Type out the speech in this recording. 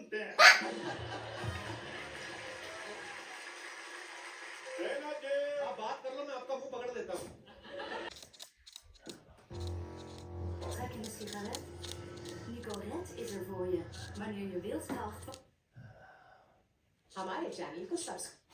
सुनते हैं। आप बात कर लो, मैं आपका मुंह पकड़ लेता हूँ। Trek in de sigaret. Nicorette is er voor je. Wanneer je wilt graag. हमारे चैनल को सब्सक्राइब